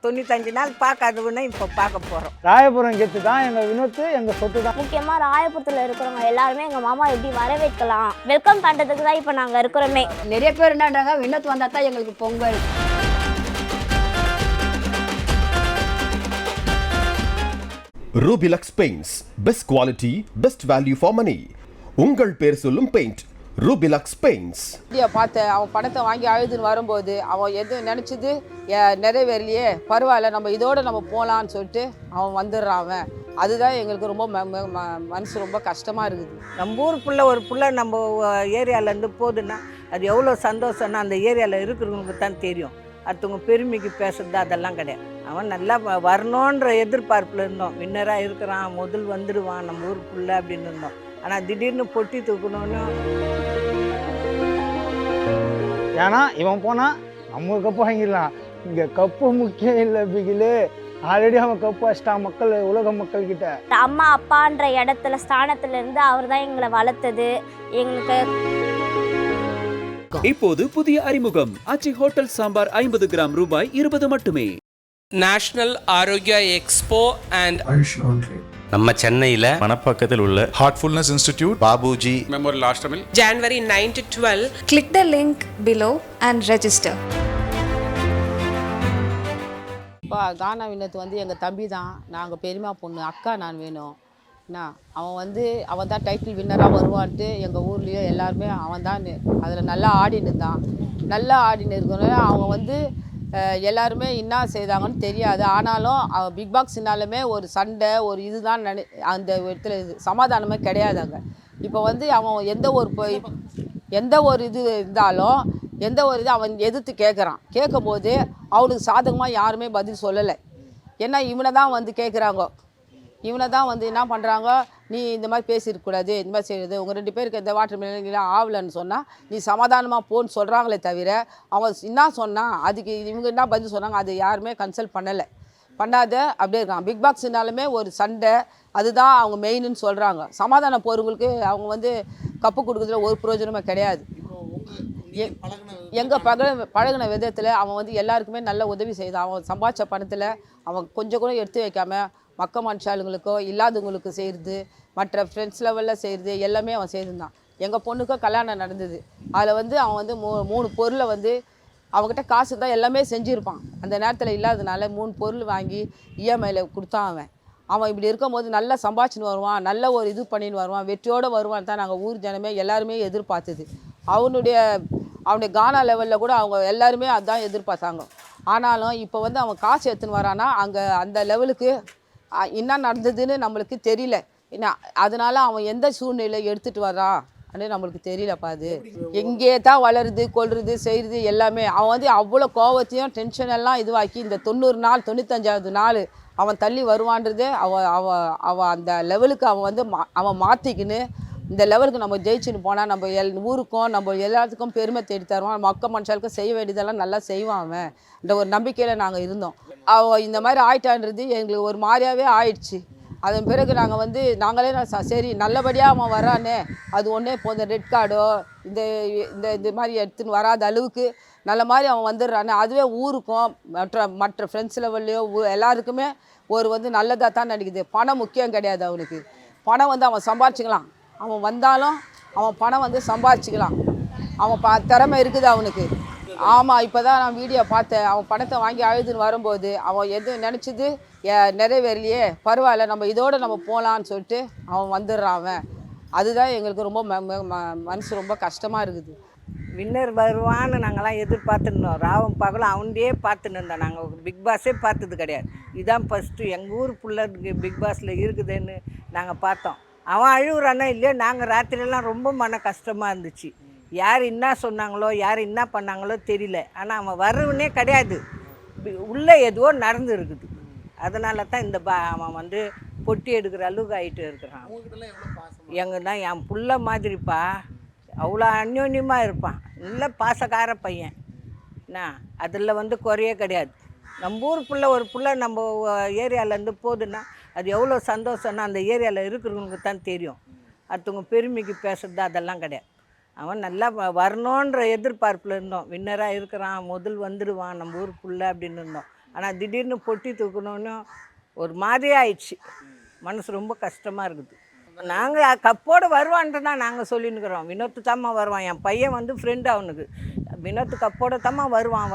95 நாள் பார்க்காதவனே இப்போ பார்க்க போகிறோம். ராயபுரம் கெத்து தான் எங்கள் வினோத்து, எங்கள் சொத்து தான். முக்கியமாக ராயபுரத்தில் இருக்கிறவங்க எல்லாருமே எங்கள் மாமா எப்படி வரவேற்கலாம் வெல்கம் பண்ணுறதுக்கு தான் இப்போ நாங்கள் இருக்கிறோமே. நிறைய பேர் என்னன்றாங்க, வினோத் வந்தால் தான் எங்களுக்கு Pongal. Rubilux paints, best quality, best value for money. உங்கள் பேர் சொல்லும் பெயிண்ட் ரூபிலக்ஸ் பெயிண்ட்ஸ். பார்த்து அவன் பணத்தை வாங்கி அழுதுன்னு வரும்போது அவன் எது நினச்சது நிறைவேறலையே, பரவாயில்ல நம்ம இதோடு நம்ம போகலான்னு சொல்லிட்டு அவன் வந்துடுறான். அவன் அதுதான் எங்களுக்கு ரொம்ப மனசு ரொம்ப கஷ்டமாக இருக்குது. நம்ம ஊர் புள்ள ஒரு புள்ள நம்ம ஏரியாவிலேருந்து போகுதுன்னா அது எவ்வளோ சந்தோஷம்னா அந்த ஏரியாவில் இருக்கிறவங்களுக்கு தான் தெரியும். அடுத்தவங்க பெருமைக்கு பேசுறது அதெல்லாம் கிடையாது. அவன் நல்லா வரணுன்ற எதிர்பார்ப்பில் இருந்தோம். வின்னராக இருக்கிறான், முதல் வந்துடுவான் நம்ம ஊர் புள்ள அப்படின்னு இருந்தோம். ஆனால் திடீர்னு பொட்டி தூக்கணும்னு. ஏன்னா இவன் போனால் நம்ம கப்பு வாங்கிடலாம். இங்கே கப்பு முக்கியம் இல்லை பிகிலு. ஆல்ரெடி அவன் கப்பு வச்சிட்டான் மக்கள், உலக மக்கள் கிட்ட. அம்மா அப்பான்ற இடத்துல ஸ்தானத்துல இருந்து அவர் தான் எங்களை வளர்த்தது. எங்களுக்கு இப்போது புதிய அறிமுகம் ஆச்சி ஹோட்டல் சாம்பார் 50 கிராம் ரூபாய் 20 மட்டுமே. நேஷனல் ஆரோக்கியா எக்ஸ்போ அண்ட் நம்ம சென்னையில் மணப்பாக்கத்தில் உள்ள ஹார்ட்ஃபுல்னஸ் இன்ஸ்டிடியூட், பாபுஜி மெமோரியல் ஆஸ்ட்ரமில் January 9 to 12. Click the link below and register. இப்போ கானா வினோத் வந்து எங்கள் தம்பி தான். நாங்கள் பெரியமா பொண்ணு அக்கா நான் வேணும். என்ன அவன் தான் டைட்டில் வின்னராக வருவான்ட்டு எங்கள் ஊர்லேயும் எல்லாருமே அவன் தான் அதில் நல்லா ஆடின்னு இருந்தான். நல்லா ஆடின்னு இருக்கணும். அவங்க எல்லாருமே என்ன செய்தாங்கன்னு தெரியாது. ஆனாலும் பிக் பாக்ஸ்னாலுமே ஒரு சண்டை ஒரு இதுதான் அந்த இடத்துல சமாதானமே கிடையாது அங்கே. இப்போ அவன் எந்த ஒரு இது இருந்தாலும் எந்த ஒரு இது அவன் எதிர்த்து கேட்குறான். கேட்கும்போது அவனுக்கு சாதகமாக யாருமே பதில் சொல்லலை. ஏன்னா இவனை தான் கேட்குறாங்க. இவனை தான் என்ன பண்ணுறாங்க, நீ இந்த மாதிரி பேசியிருக்கக்கூடாது, இந்த மாதிரி செய்யுது, உங்கள் 2 பேருக்கு எந்த வாட்டர் மிலன்லாம் ஆகலைன்னு சொன்னால் நீ சமாதானமாக போன்னு சொல்கிறாங்களே தவிர அவன் என்ன சொன்னான் அதுக்கு இவங்க என்ன பதில் சொன்னாங்க அது யாருமே கன்சல்ட் பண்ணாத அப்படியே இருக்கான். பிக் பாக்ஸ்னாலுமே ஒரு சண்டை அதுதான் அவங்க மெயின்னு சொல்கிறாங்க. சமாதானம் போகிறவங்களுக்கு அவங்க கப்பு கொடுக்குறதுல ஒரு பிரயோஜனமே கிடையாது. எங்கள் பழகின விதத்தில் அவன் எல்லாருக்குமே நல்ல உதவி செய்தான். அவன் சம்பாதிச்ச பணத்தில் அவன் கொஞ்சம் கூட எடுத்து வைக்காமல் மக்க மனுஷாளுங்களுக்கோ இல்லாதவங்களுக்கு செய்கிறது, மற்ற ஃப்ரெண்ட்ஸ் லெவலில் செய்கிறது எல்லாமே அவன் செய்திருந்தான். எங்கள் பொண்ணுக்கோ கல்யாணம் நடந்தது. அதில் அவன் 3 பொருளை அவங்ககிட்ட காசு தான் எல்லாமே செஞ்சுருப்பான். அந்த நேரத்தில் இல்லாததுனால 3 பொருள் வாங்கி இஎம்ஐயில் கொடுத்தான். அவன் இப்படி இருக்கும்போது நல்லா சம்பாதிச்சுன்னு வருவான், நல்ல ஒரு இது பண்ணின்னு வருவான், வெற்றியோடு வருவான் தான் நாங்கள் ஊர் ஜனமே எல்லாருமே எதிர்பார்த்தது. அவனுடைய கானா லெவலில் கூட அவங்க எல்லாருமே அதுதான் எதிர்பார்த்தாங்க. ஆனாலும் இப்போ அவன் காசு எடுத்துன்னு வரானா அங்கே அந்த லெவலுக்கு என்ன நடந்ததுன்னு நம்மளுக்கு தெரியல. அதனால அவன் எந்த சூழ்நிலை எடுத்துகிட்டு வரான் அப்படின்னு நம்மளுக்கு தெரியலப்பா. அது எங்கே தான் வளருது கொள்வது செய்கிறது எல்லாமே. அவன் அவ்வளோ கோவத்தையும் டென்ஷன் எல்லாம் இதுவாக்கி இந்த 90 நாள் 95வது நாள் அவன் தள்ளி வருவான்றது அவன் அந்த லெவலுக்கு அவன் மாற்றிக்கின்னு இந்த லெவலுக்கு நம்ம ஜெயிச்சுன்னு போனால் நம்ம ஊருக்கும் நம்ம எல்லாத்துக்கும் பெருமை தேடி தருவான். மக்க மனுஷாளுக்கும் செய்ய வேண்டியதெல்லாம் நல்லா செய்வான் அவன். இந்த ஒரு நம்பிக்கையில் நாங்கள் இருந்தோம். அவன் இந்த மாதிரி ஆயிட்டான்றது எங்களுக்கு ஒரு மாதிரியாகவே ஆயிடுச்சு. அதன் பிறகு நாங்கள் நாங்களே சரி நல்லபடியாக அவன் வரானே அது ஒன்றே போதும், ரெட் கார்டோ இந்த மாதிரி எடுத்துன்னு வராத அளவுக்கு நல்ல மாதிரி அவன் வந்துடுறானே அதுவே ஊருக்கும் மற்ற ஃப்ரெண்ட்ஸ் லெவல்லையோ எல்லாருக்குமே ஒரு நல்லதாக தான் நடிக்குது. பணம் முக்கியம் கிடையாது அவனுக்கு. பணம் அவன் சம்பாரிச்சிக்கலாம். அவன் வந்தாலும் அவன் பணம் சம்பாரிச்சிக்கலாம். அவன் திறமை இருக்குது அவனுக்கு. ஆமாம், இப்போ தான் நான் வீடியோ பார்த்தேன். அவன் பணத்தை வாங்கி அழுதுன்னு வரும்போது அவன் எது நினச்சது நிறைவேறலையே, பரவாயில்ல நம்ம இதோடு நம்ம போகலான்னு சொல்லிட்டு அவன் வந்துடுறான். அவன் அதுதான் எங்களுக்கு ரொம்ப மனசு ரொம்ப கஷ்டமாக இருக்குது. வின்னர் வருவான்னு நாங்கள்லாம் எதிர்பார்த்துருந்தோம். ராவம் பகலும் அவன்டே பார்த்துன்னு இருந்தோம். நாங்கள் பிக் பாஸே பார்த்தது கிடையாது. இதுதான் ஃபஸ்ட்டு எங்கள் ஊர் புள்ள பிக் பாஸில் இருக்குதுன்னு நாங்கள் பார்த்தோம். அவன் அழுகுறானா இல்லையோ நாங்கள் ராத்திரியெல்லாம் ரொம்ப மன கஷ்டமாக இருந்துச்சு. யார் என்ன சொன்னாங்களோ யார் என்ன பண்ணாங்களோ தெரியல. ஆனால் அவன் வரவுனே கிடையாது. உள்ளே எதுவோ நடந்து இருக்குது. அதனால தான் அவன் பொட்டி எடுக்கிற அளவுக்கு ஆகிட்டு இருக்கிறான். எங்கன்னா என் புள்ள மாதிரிப்பா, அவ்வளோ அந்யோன்யமாக இருப்பான். நல்ல பாசக்கார பையன். என்ன அதில் குறையே கிடையாது. நம்ம ஊர் புள்ள ஒரு புள்ள நம்ம ஏரியாவிலேருந்து போகுதுன்னா அது எவ்வளோ சந்தோஷம்னா அந்த ஏரியாவில் இருக்கிறவங்களுக்கு தான் தெரியும். அடுத்தவங்க பெருமைக்கு பேசுறது அதெல்லாம் கிடையாது. அவன் நல்லா வரணுன்ற எதிர்பார்ப்பில் இருந்தோம். வின்னராக இருக்கிறான், முதல் வந்துடுவான் நம்ம ஊர் புள்ள அப்படின்னு இருந்தோம். ஆனால் திடீர்னு பொட்டி தூக்கணுன்னு ஒரு மாதிரியாக ஆயிடுச்சு. மனசு ரொம்ப கஷ்டமாக இருக்குது. நாங்கள் கப்போடு வருவான்ட்டு தான் நாங்கள் சொல்லின்னுக்கிறோம். வினோத்து தாம்மா வருவான், என் பையன் வந்து ஃப்ரெண்டு அவனுக்கு. வினோத்து கப்போட தாம்மா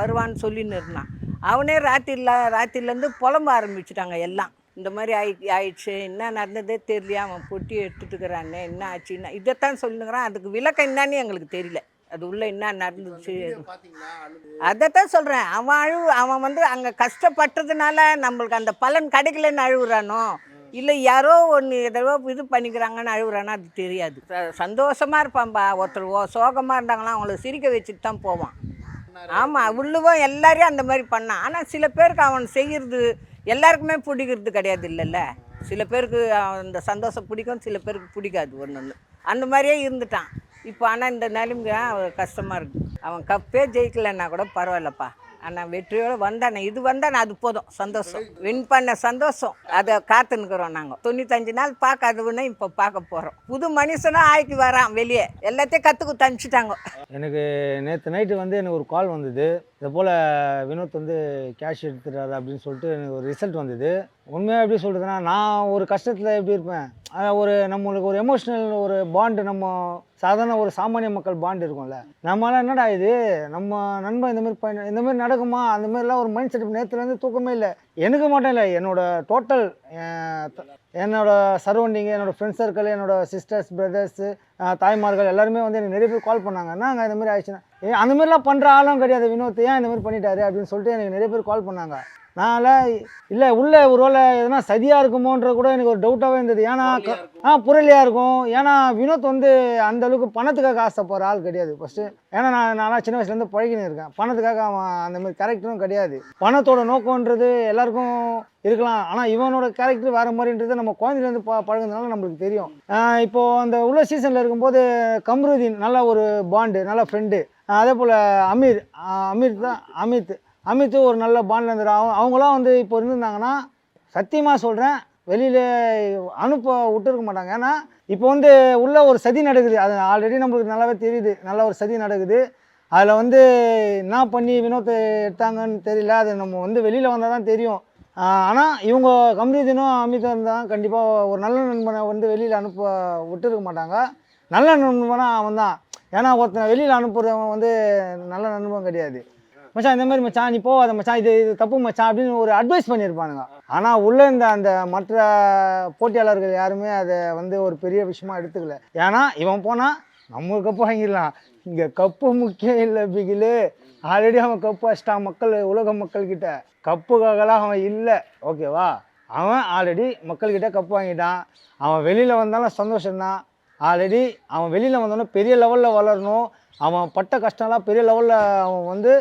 வருவான்னு சொல்லின்னு இருந்தான். அவனே ராத்திரிலேருந்து புலம்ப ஆரம்பிச்சிட்டாங்க எல்லாம். இந்த மாதிரி ஆயிடுச்சு, என்ன நடந்ததே தெரியலையா, அவன் பொட்டி எடுத்துட்டுக்கிறானே, என்ன ஆச்சுன்னா இதைத்தான் சொல்லினுக்கிறான். அதுக்கு விளக்கம் என்னன்னு எங்களுக்கு தெரியல. அது உள்ளே என்ன நடந்துச்சு அதைத்தான் சொல்கிறேன். அவன் வந்து அங்கே கஷ்டப்பட்டதுனால நம்மளுக்கு அந்த பலன் கிடைக்கலன்னு அழுகுறானோ, இல்லை யாரோ ஒன்று எதோ இது பண்ணிக்கிறாங்கன்னு அழுகுறானோ அது தெரியாது. சந்தோஷமாக இருப்பான்பா. ஒருத்தர் சோகமாக இருந்தாங்களாம் அவங்கள சிரிக்க வச்சுட்டு தான் போவான். ஆமாம், உள்ளுவும் எல்லாரையும் அந்த மாதிரி பண்ணான். ஆனால் சில பேருக்கு அவன் செய்கிறது எல்லாருக்குமே பிடிக்கிறது கிடையாது இல்லைல்ல. சில பேருக்கு அந்த சந்தோஷம் பிடிக்கும், சில பேருக்கு பிடிக்காது. ஒன்று அந்த மாதிரியே இருந்துட்டான் இப்போ. ஆனால் இந்த நிலைமைக்கு கஷ்டமாக இருக்குது. அவன் கப்பே ஜெயிக்கலைன்னா கூட பரவாயில்லப்பா, ஆனால் வெற்றியோடு வந்தானே, இது வந்தானே அது போதும், சந்தோஷம். வின் பண்ண சந்தோஷம் அதை காத்துன்னுக்குறோம் நாங்கள். 95 நாள் பார்க்காதவனே இப்போ பார்க்க போகிறோம். புது மனுஷனாக ஆக்கி வரான் வெளியே, எல்லாத்தையும் கற்றுக்கு அனுப்பிச்சிட்டாங்க. எனக்கு நேற்று நைட்டு வந்து எனக்கு ஒரு கால் வந்தது. இது போல் வினோத் வந்து கேஷ் எடுத்துட்டாரு அப்படின்னு சொல்லிட்டு எனக்கு ஒரு ரிசல்ட் வந்தது. உண்மையாக எப்படி சொல்கிறதுனா, நான் ஒரு கஷ்டத்தில் எப்படி இருப்பேன், நம்மளுக்கு ஒரு எமோஷ்னல் ஒரு பாண்டு, நம்ம சாதாரண ஒரு சாமானிய மக்கள் பாண்டு இருக்கும்ல, நம்மளால் என்னடா இது நம்ம நண்பன் இந்த மாதிரி நடக்குமா, அந்த மாதிரிலாம் ஒரு மைண்ட் செட். நேற்றுலேருந்து தூக்கமே இல்லை எனக்கு மட்டும் இல்லை, டோட்டல் என்னோட சரௌண்டிங்கு, என்னோடய ஃப்ரெண்ட்ஸ் சர்க்கிள், என்னோடய சிஸ்டர்ஸ், பிரதர்ஸு, தாய்மார்கள் எல்லாருமே வந்து எனக்கு நிறைய பேர் கால் பண்ணாங்க. நாங்கள் இந்த மாதிரி ஆயிடுச்சுன்னா, அந்த மாதிரிலாம் பண்ணுற ஆளும் கிடையாது வினோத், ஏன் இந்த மாதிரி பண்ணிட்டாரு அப்படின்னு சொல்லிட்டு எனக்கு நிறைய பேர் கால் பண்ணாங்க. நான்லாம் இல்லை உள்ளே ஒரு வேளை எதனா சதியாக இருக்குமோன்ற கூட எனக்கு ஒரு டவுட்டாகவே இருந்தது. ஏன்னா புரளியாக இருக்கும். ஏன்னா வினோத் வந்து அந்தளவுக்கு பணத்துக்காக ஆசைப்படுற ஆள் கிடையாது ஃபஸ்ட்டு. ஏன்னா நான் சின்ன வயசுலேருந்து பழகின்னு இருக்கேன். பணத்துக்காக அவன் அந்த மாதிரி கேரக்டரும் கிடையாது. பணத்தோட நோக்கன்றது எல்லாருக்கும் இருக்கலாம், ஆனால் இவனோட கேரக்டர் வேறு மாதிரின்றது நம்ம குழந்தைலேருந்து பழகுறதுனால நம்மளுக்கு தெரியும். இப்போது அந்த உள்ள சீசனில் இருக்கும்போது கம்ருதீன் நல்ல ஒரு பாண்டு, நல்ல ஃப்ரெண்டு. அதே போல் அமித் ஒரு நல்ல பாண்டில் இருந்தார். அவங்களாம் வந்து இப்போ இருந்திருந்தாங்கன்னா சத்தியமாக சொல்கிறேன் வெளியில் அனுப்ப விட்டுருக்க மாட்டாங்க. ஏன்னா இப்போ வந்து உள்ள ஒரு சதி நடக்குது, அது ஆல்ரெடி நம்மளுக்கு நல்லாவே தெரியுது. நல்ல ஒரு சதி நடக்குது. அதில் வந்து என்ன பண்ணி வினோத்தை எடுத்தாங்கன்னு தெரியல, அது நம்ம வந்து வெளியில் வந்தால் தான் தெரியும். ஆனால் இவங்க கம்ருதீனும் அமித்தும் இருந்தால் கண்டிப்பாக ஒரு நல்ல நண்பனை வந்து வெளியில் அனுப்ப விட்டுருக்க மாட்டாங்க. நல்ல நண்பனாக அவன் தான். ஏன்னா ஒருத்தனை வெளியில் அனுப்புறவன் வந்து நல்ல நண்பன் கிடையாது. மச்சான் இந்த மாதிரி மச்சான் நீ போகாத மச்சான், இது தப்பு மச்சான் அப்படின்னு ஒரு அட்வைஸ் பண்ணியிருப்பானுங்க. ஆனால் உள்ளே இருந்த அந்த மற்ற போட்டியாளர்கள் யாருமே அதை வந்து ஒரு பெரிய விஷயமா எடுத்துக்கல. ஏன்னா இவன் போனால் நம்ம கப்பு வாங்கிடலாம், இங்கே கப்பு முக்கியம் இல்லை பிகிலு, ஆல்ரெடி அவன் கப்பு வச்சிட்டான் உலக மக்கள்கிட்ட. கப்புக்காகலாம் அவன் இல்லை, ஓகேவா? அவன் ஆல்ரெடி மக்கள்கிட்ட கப்பு வாங்கிட்டான். அவன் வெளியில் வந்தாலும் சந்தோஷம்தான். ஆல்ரெடி அவன் வெளியில் வந்தோன்னா பெரிய லெவலில் வளரணும். அவன் பட்ட கஷ்டம்லாம் பெரிய லெவலில் அவன் வந்து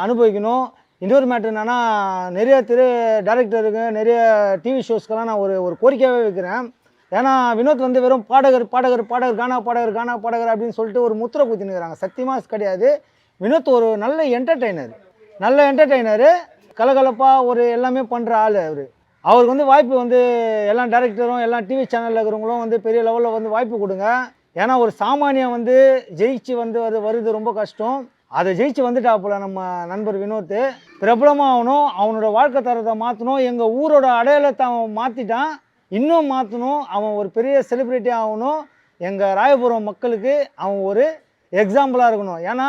அனுபவிக்கணும். இன்னொரு மேட்ரு என்னென்னா, நிறைய டைரக்டருக்கு நிறைய டிவி ஷோஸ்க்கெல்லாம் நான் ஒரு கோரிக்கையாகவே வைக்கிறேன். ஏன்னா வினோத் வந்து வெறும் பாடகர் கானா பாடகர் அப்படின்னு சொல்லிட்டு ஒரு முத்திரை குத்தினுக்கிறாங்க. சத்தியமாக கிடையாது. வினோத் ஒரு நல்ல என்டர்டெய்னரு, கலகலப்பாக ஒரு எல்லாமே பண்ணுற ஆள். அவருக்கு வந்து வாய்ப்பு வந்து எல்லா டைரக்டரும் எல்லா டிவி சேனலில் இருக்கிறவங்களும் வந்து பெரிய லெவலில் வந்து வாய்ப்பு கொடுங்க. ஏன்னா ஒரு சாமானியம் வந்து ஜெயிச்சு வந்து வருது ரொம்ப கஷ்டம். அதை ஜெயிச்சு வந்துட்டாப்புல நம்ம நண்பர் வினோத். பிரபலமாகணும், அவனோட வாழ்க்கை தரத்தை மாற்றணும், எங்கள் ஊரோட அடையாளத்தை அவன் மாற்றிட்டான், இன்னும் மாற்றணும். அவன் ஒரு பெரிய செலிப்ரிட்டி ஆகணும். எங்கள் ராயபுரம் மக்களுக்கு அவன் ஒரு எக்ஸாம்பிளாக இருக்கணும். ஏன்னா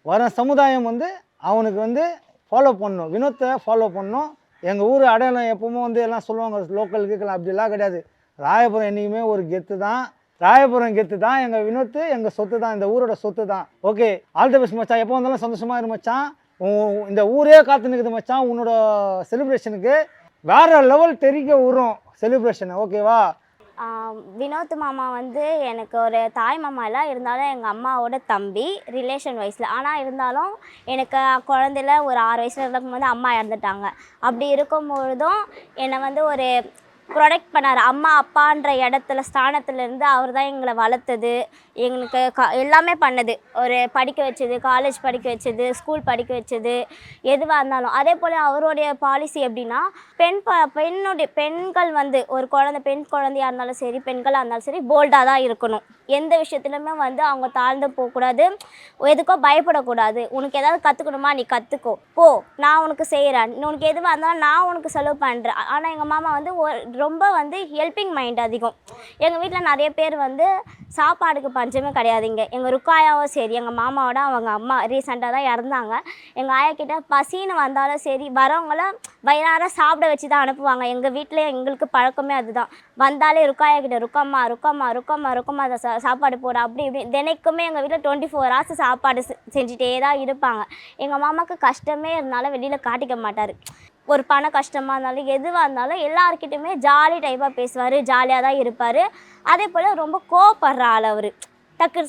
வர சமுதாயம் வந்து அவனுக்கு வந்து ஃபாலோ பண்ணணும், வினோத்தை ஃபாலோ பண்ணணும். எங்கள் ஊர் அடையாளம் எப்பவுமே வந்து எல்லாம் சொல்லுவாங்க லோக்கலுக்கு, அப்படிலாம் கிடையாது. ராயபுரம் என்றைக்குமே ஒரு கெத்து தான். ராயபுரம் கெத்து தான். எங்கள் வினோத்து எங்கள் சொத்து தான், இந்த ஊரோட சொத்து தான். ஓகே, ஆல் தி பெஸ்ட் மச்சான். எப்போ வந்தாலும் சந்தோஷமாக இரு மச்சான். இந்த ஊரே காத்து நிற்குது மச்சான். உன்னோட செலிப்ரேஷனுக்கு வேறு லெவல் தெரிக்க விடுறோம் செலிப்ரேஷனை, ஓகேவா? வினோத் மாமா வந்து எனக்கு ஒரு தாய் மாமா எல்லாம் இருந்தாலும் எங்கள் அம்மாவோட தம்பி ரிலேஷன் வயசில். ஆனால் இருந்தாலும் எனக்கு குழந்தையில ஒரு 6 வயசில் இருக்கும்போது அம்மா இறந்துட்டாங்க. அப்படி இருக்கும்பொழுதும் என்னை வந்து ஒரு ப்ரொடெக்ட் பண்ணார். அம்மா அப்பான்ற ஸ்தானத்துலேருந்து அவர் தான் எங்களை வளர்த்தது, எங்களுக்கு எல்லாமே பண்ணது. ஒரு படிக்க வச்சது, காலேஜ் படிக்க வச்சது, ஸ்கூல் படிக்க வச்சது, எதுவாக இருந்தாலும். அதே போல் அவருடைய பாலிசி எப்படின்னா, பெண்கள் வந்து ஒரு பெண் குழந்தையாக இருந்தாலும் சரி, பெண்களாக இருந்தாலும் சரி, போல்டாக தான் இருக்கணும். எந்த விஷயத்துலையுமே வந்து அவங்க தாழ்ந்து போகக்கூடாது, எதுக்கோ பயப்படக்கூடாது. உனக்கு ஏதாவது கற்றுக்கணுமா நீ கற்றுக்கோ, போ நான் உனக்கு செய்கிறேன், உனக்கு எதுவாக இருந்தாலும் நான் உனக்கு செலவு பண்ணுறேன். ஆனால் எங்கள் மாமா வந்து ரொம்ப வந்து ஹெல்பிங் மைண்ட் அதிகம். எங்கள் வீட்டில் நிறைய பேர் வந்து சாப்பாடுக்கு பஞ்சமே கிடையாதுங்க. எங்கள் ருக்காயாவும் சரி, எங்கள் மாமாவோட அவங்க அம்மா ரீசெண்டாக தான் இறந்தாங்க. எங்கள் ஆயா கிட்ட பசின்னு வந்தாலும் சரி வரவங்கள வயிறார சாப்பிட வச்சு தான் அனுப்புவாங்க. எங்கள் வீட்டில் எங்களுக்கு பழக்கமே அதுதான். வந்தாலே ருக்காயா கிட்ட ருக்கம்மா ருக்கம்மா ருக்கம்மா ருக்கம்மா அதை சாப்பாடு போட அப்படி இப்படி தினைக்குமே எங்கள் வீட்டில் 24 hours சாப்பாடு செஞ்சுட்டே தான் இருப்பாங்க. எங்கள் மாமாவுக்கு கஷ்டமே இருந்தாலும் வெளியில் காட்டிக்க மாட்டார். ஒரு பண கஷ்டமாக இருந்தாலும் எதுவாக இருந்தாலும் எல்லாருக்கிட்டையுமே ஜாலி டைப்பாக பேசுவார், ஜாலியாக தான் இருப்பார். அதே போல் ரொம்ப கோவப்படுற ஆள் அவர். டக்கு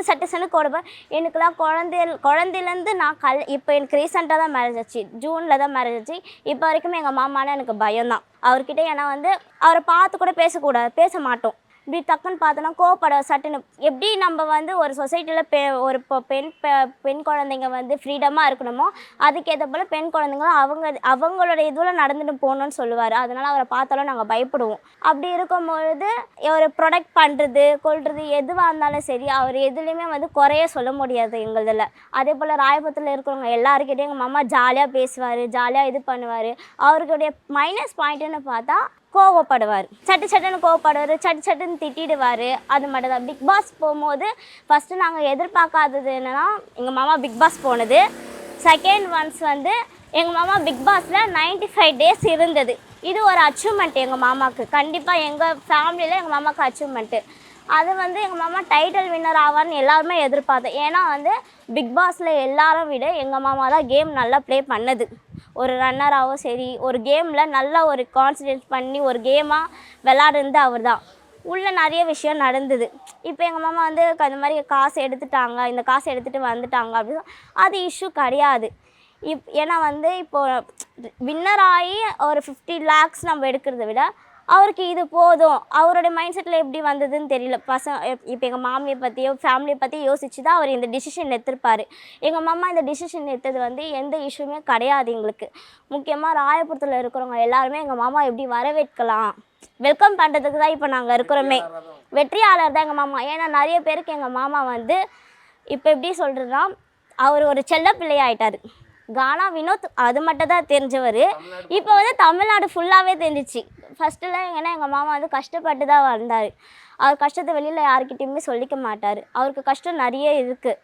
சட்டு கோடப்பார். எனக்குலாம் குழந்தையிலேருந்து நான் இப்போ எனக்கு ரீசெண்டாக தான் மேரேஜ் ஆச்சு, ஜூனில் தான் மேரேஜ் ஆச்சு. இப்போ வரைக்குமே எங்கள் மாமானா எனக்கு பயம்தான் அவர்கிட்ட. ஏன்னா வந்து அவரை பார்த்து கூட பேச மாட்டோம். இப்படி டக்குன்னு பார்த்தோன்னா கோவப்பட சட்டுன்னு. எப்படி நம்ம வந்து ஒரு சொசைட்டியில் ஒரு பெண் குழந்தைங்க வந்து ஃப்ரீடமாக இருக்கணுமோ அதுக்கேற்ற போல் பெண் குழந்தைங்களும் அவங்களோட இதில் நடந்துட்டு போகணுன்னு சொல்லுவார். அதனால் அவரை பார்த்தாலும் நாங்கள் பயப்படுவோம். அப்படி இருக்கும்பொழுது ஒரு ப்ரொடெக்ட் பண்ணுறது கொள்வது எதுவாக இருந்தாலும் சரி அவர் எதுலேயுமே வந்து குறைய சொல்ல முடியாது எங்களதில். அதே போல் ராயபுரத்தில் இருக்கிறவங்க எல்லாருக்கிட்டையும் எங்கள் மாமா ஜாலியாக பேசுவார், ஜாலியாக இது பண்ணுவார். அவருடைய மைனஸ் பாயிண்ட்டுன்னு பார்த்தா கோவப்படுவார், சட்டுன்னு கோவப்படுவார், சட்டுன்னு திட்டிடுவார். அது மட்டும் தான். பிக் பாஸ் போகும்போது ஃபஸ்ட்டு நாங்கள் எதிர்பார்க்காதது என்னென்னா எங்கள் மாமா பிக் பாஸ் போனது. செகண்ட் ஒன்ஸ் வந்து எங்கள் மாமா பிக் பாஸில் 95 days இருந்தது. இது ஒரு அச்சீவ்மெண்ட் எங்கள் மாமாவுக்கு. கண்டிப்பாக எங்கள் ஃபேமிலியில் எங்கள் மாமாவுக்கு அச்சீவ்மெண்ட்டு. அது வந்து எங்கள் மாமா டைட்டில் வின்னர் ஆவார்னு எல்லாருமே எதிர்பார்த்தோம். ஏன்னா வந்து பிக் பாஸில் எல்லாரும் விட எங்கள் மாமா தான் கேம் நல்லா ப்ளே பண்ணது. ஒரு ரன்னராகவும் சரி, ஒரு கேமில் நல்லா ஒரு கான்சன்ட்ரேட் பண்ணி ஒரு கேமாக விளாடுறது அவர் தான். உள்ளே நிறைய விஷயம் நடந்தது. இப்போ எங்கள் மாமா வந்து அந்த மாதிரி காசு எடுத்துட்டாங்க, இந்த காசு எடுத்துகிட்டு வந்துட்டாங்க அப்படின்னு அது இஷ்யூ கிடையாது. ஏன்னா வந்து இப்போது வின்னர் ஆகி ஒரு 50 lakhs நம்ம எடுக்கிறத விட அவருக்கு இது போதும். அவருடைய மைண்ட் செட்டில் எப்படி வந்ததுன்னு தெரியல. இப்போ எங்கள் மாமியை பற்றியோ ஃபேமிலியை பற்றி யோசித்து தான் அவர் இந்த டிசிஷன் எடுத்திருப்பார். எங்கள் மாமா இந்த டிசிஷன் எடுத்தது வந்து எந்த இஷ்யூமே கிடையாது எங்களுக்கு. முக்கியமாக ராயபுரத்தில் இருக்கிறவங்க எல்லாருமே எங்கள் மாமா எப்படி வரவேற்கலாம், வெல்கம் பண்ணுறதுக்கு தான் இப்போ நாங்கள் இருக்கிறோமே. வெற்றியாளர் தான் எங்கள் மாமா. ஏன்னா நிறைய பேருக்கு எங்கள் மாமா வந்து இப்போ எப்படி சொல்கிறதுனா அவர் ஒரு செல்ல பிள்ளையாயிட்டார். கானா வினோத் அது மட்டும் தான் தெரிஞ்சவர். இப்போ வந்து தமிழ்நாடு ஃபுல்லாகவே தெரிஞ்சிச்சு. ஃபஸ்ட்டுலாம் ஏன்னா எங்கள் மாமா வந்து கஷ்டப்பட்டு தான் வந்தார். அவர் கஷ்டத்தை வெளியில் யார்கிட்டையுமே சொல்லிக்க மாட்டார். அவருக்கு கஷ்டம் நிறைய இருக்குது.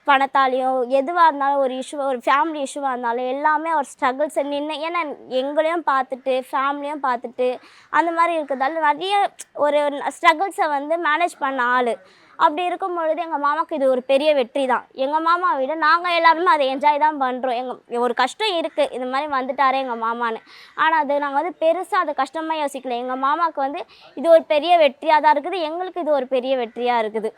பணத்தாலேயும் எதுவாக இருந்தாலும் ஒரு இஷ்யூ, ஒரு ஃபேமிலி இஷ்யூவாக இருந்தாலும் எல்லாமே அவர் ஸ்ட்ரகிள்ஸை நின்று, ஏன்னா எங்களையும் பார்த்துட்டு ஃபேமிலியும் பார்த்துட்டு அந்த மாதிரி இருக்கிறதால நிறைய ஒரு ஸ்ட்ரகிள்ஸை வந்து மேனேஜ் பண்ண ஆள். அப்படி இருக்கும் பொழுது எங்கள் மாமாவுக்கு இது ஒரு பெரிய வெற்றி தான். எங்கள் மாமாவை விட நாங்கள் எல்லாருமே அதை என்ஜாய் தான் பண்ணுறோம். ஒரு கஷ்டம் இருக்குது, இந்த மாதிரி வந்துட்டாரே எங்கள் மாமான்னு. ஆனால் அது நாங்கள் வந்து பெருசாக அதை கஷ்டமாக யோசிக்கல. எங்கள் மாமாவுக்கு வந்து இது ஒரு பெரிய வெற்றியாக தான் இருக்குது, எங்களுக்கு இது ஒரு பெரிய வெற்றியாக இருக்குது.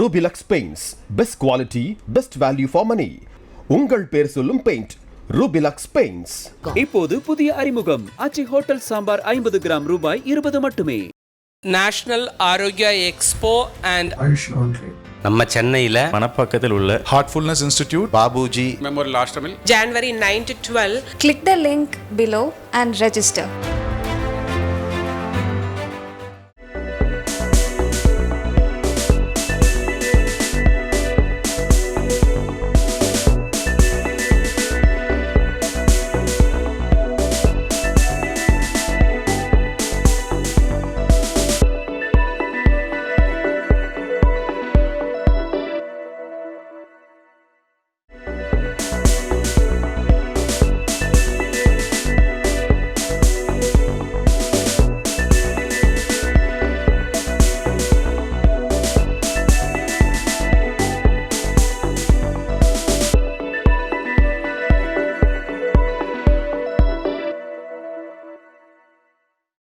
Rubilux paints, best quality, best value for money. உங்கள் பேர் சொல்லும் பெயிண்ட் ரூபிலக்ஸ் பெயிண்ட்ஸ். இப்போது புதிய அறிமுகம் ஆச்சி ஹோட்டல் சாம்பார் 50 கிராம் ரூபாய் 20 மட்டுமே. நேஷனல் ஆரோக்கியா எக்ஸ்போ அண்ட் நம்ம சென்னையில் மணப்பாக்கத்தில் உள்ள ஹார்ட்ஃபுல்னஸ் இன்ஸ்டிடியூட் பாபுஜி மெமோரியல் ஆஷ்டமில் January 9 to 12. Click the link below and register.